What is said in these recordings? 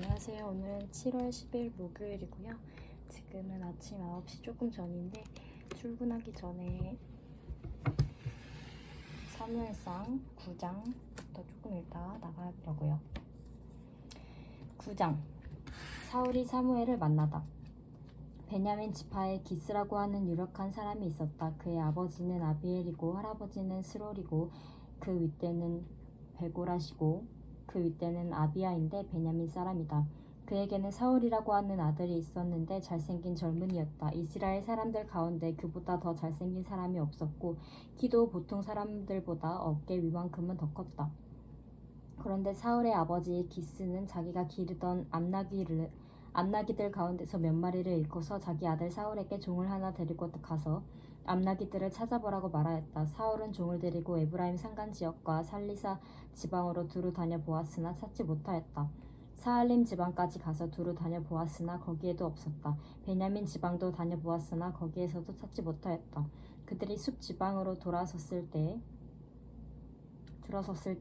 안녕하세요. 오늘은 7월 10일 목요일이고요. 지금은 아침 9시 조금 전인데 출근하기 전에 사무엘상 9장부터 조금 읽다가 나가려고요. 9장 사울이 사무엘을 만나다. 베냐민 지파에 기스라고 하는 유력한 사람이 있었다. 그의 아버지는 아비엘이고 할아버지는 스롤이고 그 윗대는 베고라시고 그 윗대는 아비야인데 베냐민 사람이다. 그에게는 사울이라고 하는 아들이 있었는데 잘생긴 젊은이였다. 이스라엘 사람들 가운데 그보다 더 잘생긴 사람이 없었고 키도 보통 사람들보다 어깨 위만큼은 더 컸다. 그런데 사울의 아버지 기스는 자기가 기르던 암나기들 가운데서 몇 마리를 잃고서 자기 아들 사울에게 종을 하나 데리고 가서 암나기들을 찾아보라고 말하였다. 사울은 종을 데리고 에브라임 산간 지역과 살리사 지방으로 두루 다녀보았으나 찾지 못하였다. 사알림 지방까지 가서 두루 다녀보았으나 거기에도 없었다. 베냐민 지방도 다녀보았으나 거기에서도 찾지 못하였다. 그들이 숲 지방으로 들어섰을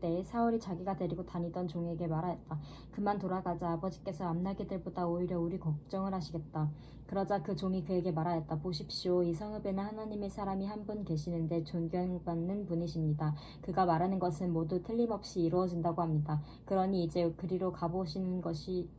때에 사울이 자기가 데리고 다니던 종에게 말하였다. 그만 돌아가자. 아버지께서 암나기들보다 오히려 우리 걱정을 하시겠다. 그러자 그 종이 그에게 말하였다. 보십시오. 이 성읍에는 하나님의 사람이 한 분 계시는데 존경받는 분이십니다. 그가 말하는 것은 모두 틀림없이 이루어진다고 합니다. 그러니 이제 그리로 가보시는 것이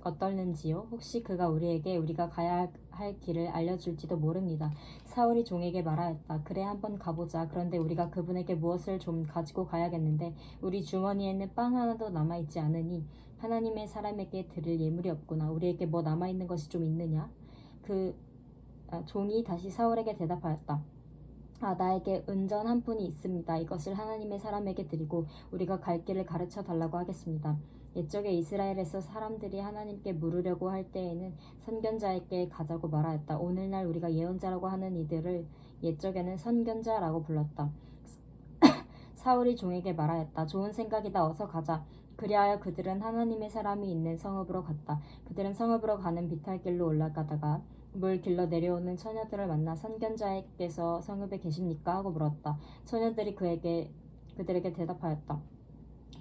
어떨는지요? 혹시 그가 우리에게 우리가 가야 할 길을 알려줄지도 모릅니다. 사울이 종에게 말하였다. 그래, 한번 가보자. 그런데 우리가 그분에게 무엇을 좀 가지고 가야겠는데 우리 주머니에는 빵 하나도 남아있지 않으니 하나님의 사람에게 드릴 예물이 없구나. 우리에게 뭐 남아있는 것이 좀 있느냐? 종이 다시 사울에게 대답하였다. 나에게 은전 한 푼이 있습니다. 이것을 하나님의 사람에게 드리고 우리가 갈 길을 가르쳐 달라고 하겠습니다. 옛적에 이스라엘에서 사람들이 하나님께 물으려고 할 때에는 선견자에게 가자고 말하였다. 오늘날 우리가 예언자라고 하는 이들을 옛적에는 선견자라고 불렀다. 사울이 종에게 말하였다. 좋은 생각이다. 어서 가자. 그리하여 그들은 하나님의 사람이 있는 성읍으로 갔다. 그들은 성읍으로 가는 비탈길로 올라가다가 물 길러 내려오는 처녀들을 만나 선견자께서 성읍에 계십니까? 하고 물었다. 처녀들이 그들에게 대답하였다.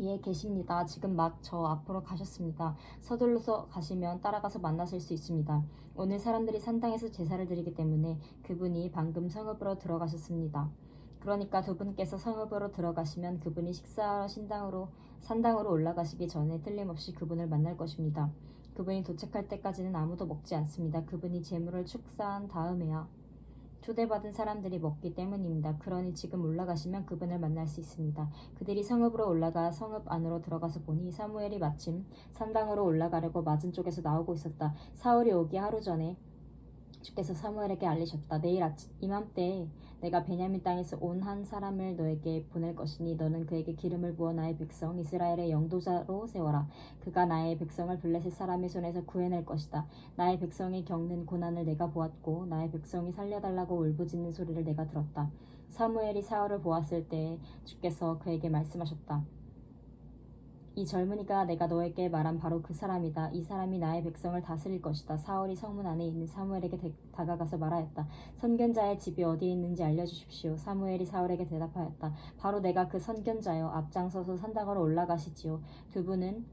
예, 계십니다. 지금 막 저 앞으로 가셨습니다. 서둘러서 가시면 따라가서 만나실 수 있습니다. 오늘 사람들이 산당에서 제사를 드리기 때문에 그분이 방금 성읍으로 들어가셨습니다. 그러니까 두 분께서 성읍으로 들어가시면 그분이 식사하러 산당으로 올라가시기 전에 틀림없이 그분을 만날 것입니다. 그분이 도착할 때까지는 아무도 먹지 않습니다. 그분이 제물을 축사한 다음에야 초대받은 사람들이 먹기 때문입니다. 그러니 지금 올라가시면 그분을 만날 수 있습니다. 그들이 성읍으로 올라가 성읍 안으로 들어가서 보니 사무엘이 마침 산당으로 올라가려고 맞은 쪽에서 나오고 있었다. 사울이 오기 하루 전에 주께서 사무엘에게 알리셨다. 내일 이맘때에 내가 베냐민 땅에서 온 한 사람을 너에게 보낼 것이니 너는 그에게 기름을 부어 나의 백성 이스라엘의 영도자로 세워라. 그가 나의 백성을 블레셋 사람의 손에서 구해낼 것이다. 나의 백성이 겪는 고난을 내가 보았고 나의 백성이 살려달라고 울부짖는 소리를 내가 들었다. 사무엘이 사울을 보았을 때 주께서 그에게 말씀하셨다. 이 젊은이가 내가 너에게 말한 바로 그 사람이다. 이 사람이 나의 백성을 다스릴 것이다. 사울이 성문 안에 있는 사무엘에게 다가가서 말하였다. 선견자의 집이 어디에 있는지 알려주십시오. 사무엘이 사울에게 대답하였다. 바로 내가 그 선견자여. 앞장서서 산당으로 올라가시지요. 두 분은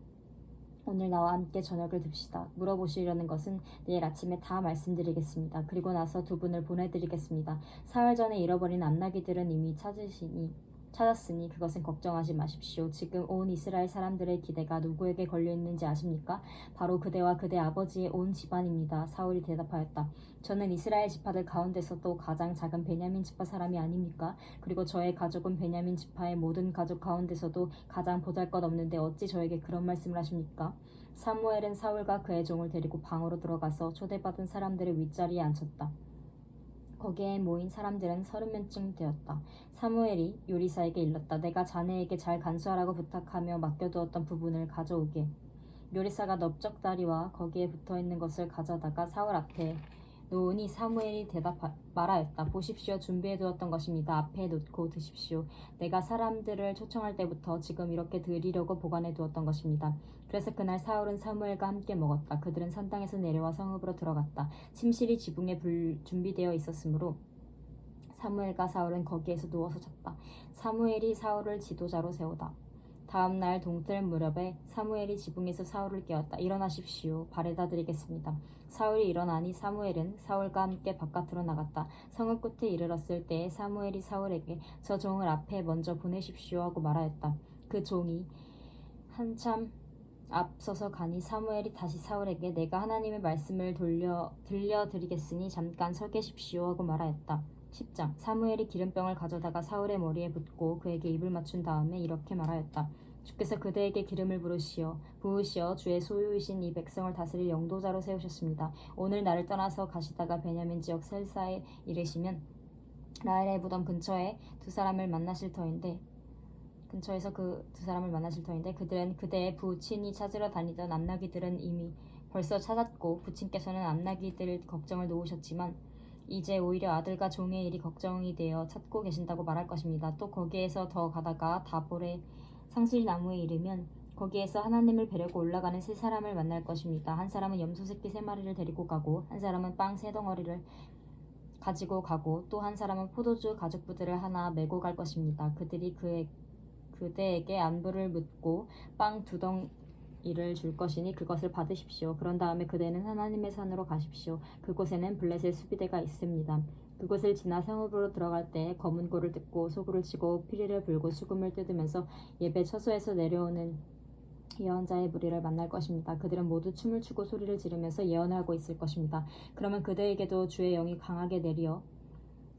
오늘 나와 함께 저녁을 듭시다. 물어보시려는 것은 내일 아침에 다 말씀드리겠습니다. 그리고 나서 두 분을 보내드리겠습니다. 사흘 전에 잃어버린 암나기들은 이미 찾았으니 그것은 걱정하지 마십시오. 지금 온 이스라엘 사람들의 기대가 누구에게 걸려있는지 아십니까? 바로 그대와 그대 아버지의 온 집안입니다. 사울이 대답하였다. 저는 이스라엘 지파들 가운데서도 가장 작은 베냐민 지파 사람이 아닙니까? 그리고 저의 가족은 베냐민 지파의 모든 가족 가운데서도 가장 보잘것없는데 어찌 저에게 그런 말씀을 하십니까? 사무엘은 사울과 그의 종을 데리고 방으로 들어가서 초대받은 사람들의 윗자리에 앉혔다. 거기에 모인 사람들은 30명쯤 되었다. 사무엘이 요리사에게 일렀다. 내가 자네에게 잘 간수하라고 부탁하며 맡겨두었던 부분을 가져오게. 요리사가 넓적다리와 거기에 붙어있는 것을 가져다가 사울 앞에 놓으니 사무엘이 말하였다. 보십시오. 준비해두었던 것입니다. 앞에 놓고 드십시오. 내가 사람들을 초청할 때부터 지금 이렇게 드리려고 보관해두었던 것입니다. 그래서 그날 사울은 사무엘과 함께 먹었다. 그들은 산당에서 내려와 성읍으로 들어갔다. 침실이 지붕에 준비되어 있었으므로 사무엘과 사울은 거기에서 누워서 잤다. 사무엘이 사울을 지도자로 세우다. 다음 날 동틀 무렵에 사무엘이 지붕에서 사울을 깨웠다. 일어나십시오. 바래다 드리겠습니다. 사울이 일어나니 사무엘은 사울과 함께 바깥으로 나갔다. 성읍 끝에 이르렀을 때에 사무엘이 사울에게 저 종을 앞에 먼저 보내십시오 하고 말하였다. 그 종이 한참 앞서서 가니 사무엘이 다시 사울에게 내가 하나님의 말씀을 들려드리겠으니 잠깐 서 계십시오 하고 말하였다. 10장 사무엘이 기름병을 가져다가 사울의 머리에 붓고 그에게 입을 맞춘 다음에 이렇게 말하였다. 주께서 그대에게 기름을 부으시어 주의 소유이신 이 백성을 다스릴 영도자로 세우셨습니다. 오늘 나를 떠나서 가시다가 베냐민 지역 셀사에 이르시면 라헬의 무덤 근처에 두 사람을 만나실 터인데 근처에서 그 두 사람을 만나실 터인데 그들은 그대의 부친이 찾으러 다니던 암나귀들은 이미 벌써 찾았고 부친께서는 암나귀들 걱정을 놓으셨지만 이제 오히려 아들과 종의 일이 걱정이 되어 찾고 계신다고 말할 것입니다. 또 거기에서 더 가다가 다볼의 상수리나무에 이르면 거기에서 하나님을 뵈려고 올라가는 세 사람을 만날 것입니다. 한 사람은 염소 새끼 3마리를 데리고 가고 한 사람은 빵 3덩어리를 가지고 가고 또 한 사람은 포도주 가죽부들을 하나 메고 갈 것입니다. 그들이 그대에게 안부를 묻고 빵 2덩이를 줄 것이니 그것을 받으십시오. 그런 다음에 그대는 하나님의 산으로 가십시오. 그곳에는 블레셋 수비대가 있습니다. 그곳을 지나 성읍으로 들어갈 때 검은 고를 뜯고 소구를 치고 피리를 불고 수금을 뜯으면서 예배 처소에서 내려오는 예언자의 무리를 만날 것입니다. 그들은 모두 춤을 추고 소리를 지르면서 예언을 하고 있을 것입니다. 그러면 그들에게도 주의 영이 강하게 내려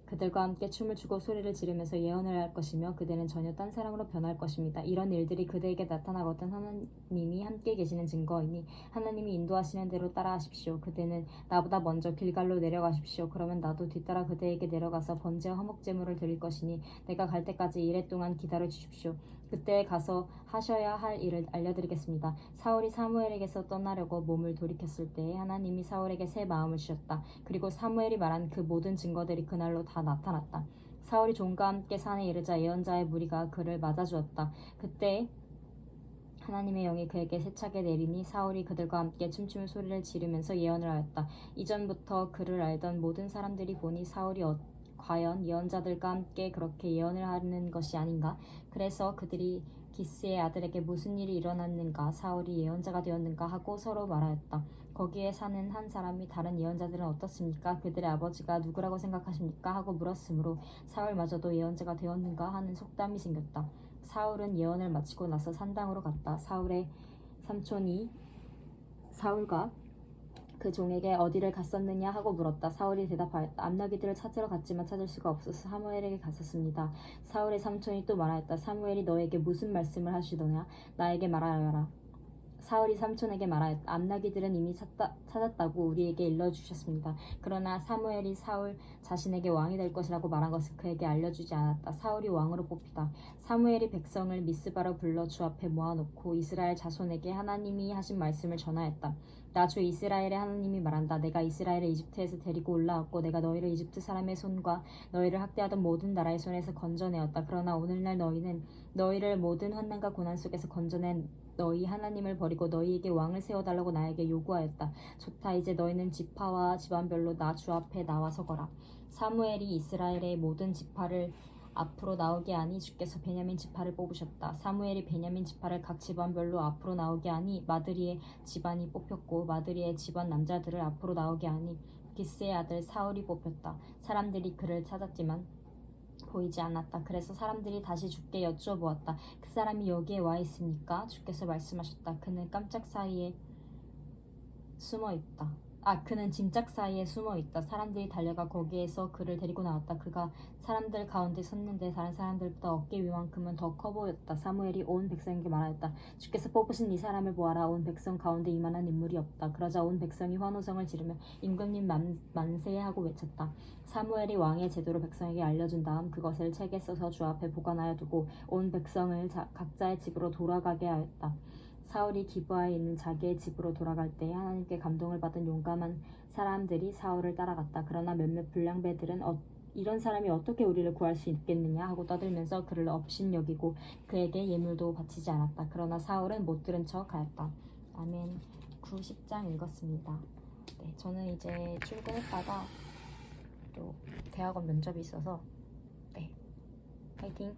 그들과 함께 춤을 추고 소리를 지르면서 예언을 할 것이며 그들은 전혀 딴 사람으로 변할 것입니다. 이런 일들이 그들에게 나타나거든 하나님이 함께 계시는 증거이니 하나님이 인도하시는 대로 따라하십시오. 그대는 나보다 먼저 길갈로 내려가십시오. 그러면 나도 뒤따라 그대에게 내려가서 번제와 화목제물을 드릴 것이니 내가 갈 때까지 이래 동안 기다려 주십시오. 그때 가서 하셔야 할 일을 알려드리겠습니다. 사울이 사무엘에게서 떠나려고 몸을 돌이켰을 때에 하나님이 사울에게 새 마음을 주셨다. 그리고 사무엘이 말한 그 모든 증거들이 그날로 다 나타났다. 사울이 종과 함께 산에 이르자 예언자의 무리가 그를 맞아주었다. 그때 하나님의 영이 그에게 세차게 내리니 사울이 그들과 함께 춤추는 소리를 지르면서 예언을 하였다. 이전부터 그를 알던 모든 사람들이 보니 사울이 과연 예언자들과 함께 그렇게 예언을 하는 것이 아닌가? 그래서 그들이 기스의 아들에게 무슨 일이 일어났는가? 사울이 예언자가 되었는가? 하고 서로 말하였다. 거기에 사는 한 사람이 다른 예언자들은 어떻습니까? 그들의 아버지가 누구라고 생각하십니까? 하고 물었으므로 사울마저도 예언자가 되었는가? 하는 속담이 생겼다. 사울은 예언을 마치고 나서 산당으로 갔다. 사울의 삼촌이 사울과 그 종에게 어디를 갔었느냐 하고 물었다. 사울이 대답하였다. 암나귀들을 찾으러 갔지만 찾을 수가 없어서 사무엘에게 갔었습니다. 사울의 삼촌이 또 말하였다. 사무엘이 너에게 무슨 말씀을 하시더냐? 나에게 말하여라. 사울이 삼촌에게 말하였다. 암나귀들은 이미 찾았다고 우리에게 일러주셨습니다. 그러나 사무엘이 사울 자신에게 왕이 될 것이라고 말한 것을 그에게 알려주지 않았다. 사울이 왕으로 뽑히다. 사무엘이 백성을 미스바로 불러 주 앞에 모아놓고 이스라엘 자손에게 하나님이 하신 말씀을 전하였다. 나 주 이스라엘의 하나님이 말한다. 내가 이스라엘을 이집트에서 데리고 올라왔고 내가 너희를 이집트 사람의 손과 너희를 학대하던 모든 나라의 손에서 건져내었다. 그러나 오늘날 너희는 너희를 모든 환난과 고난 속에서 건져낸 너희 하나님을 버리고 너희에게 왕을 세워달라고 나에게 요구하였다. 좋다. 이제 너희는 지파와 집안별로 나 주 앞에 나와 서거라. 사무엘이 이스라엘의 모든 지파를 앞으로 나오게 하니 주께서 베냐민 지파를 뽑으셨다. 사무엘이 베냐민 지파를 각 집안별로 앞으로 나오게 하니 마드리의 집안이 뽑혔고 마드리의 집안 남자들을 앞으로 나오게 하니 기스의 아들 사울이 뽑혔다. 사람들이 그를 찾았지만 보이지 않았다. 그래서 사람들이 다시 주께 여쭈어보았다. 그 사람이 여기에 와 있습니까? 주께서 말씀하셨다. 그는 깜짝 사이에 숨어 있다. 그는 짐짝 사이에 숨어 있다. 사람들이 달려가 거기에서 그를 데리고 나왔다. 그가 사람들 가운데 섰는데 다른 사람들보다 어깨 위만큼은 더 커 보였다. 사무엘이 온 백성에게 말하였다. 주께서 뽑으신 이 사람을 보아라. 온 백성 가운데 이만한 인물이 없다. 그러자 온 백성이 환호성을 지르며 임금님 만세 하고 외쳤다. 사무엘이 왕의 제도를 백성에게 알려준 다음 그것을 책에 써서 주 앞에 보관하여 두고 온 백성을 각자의 집으로 돌아가게 하였다. 사울이 기브아에 있는 자기의 집으로 돌아갈 때 하나님께 감동을 받은 용감한 사람들이 사울을 따라갔다. 그러나 몇몇 불량배들은 이런 사람이 어떻게 우리를 구할 수 있겠느냐 하고 떠들면서 그를 업신여기고 그에게 예물도 바치지 않았다. 그러나 사울은 못 들은 척 하였다. 아멘. 90장 읽었습니다. 네, 저는 이제 출근했다가 또 대학원 면접이 있어서 네, 파이팅!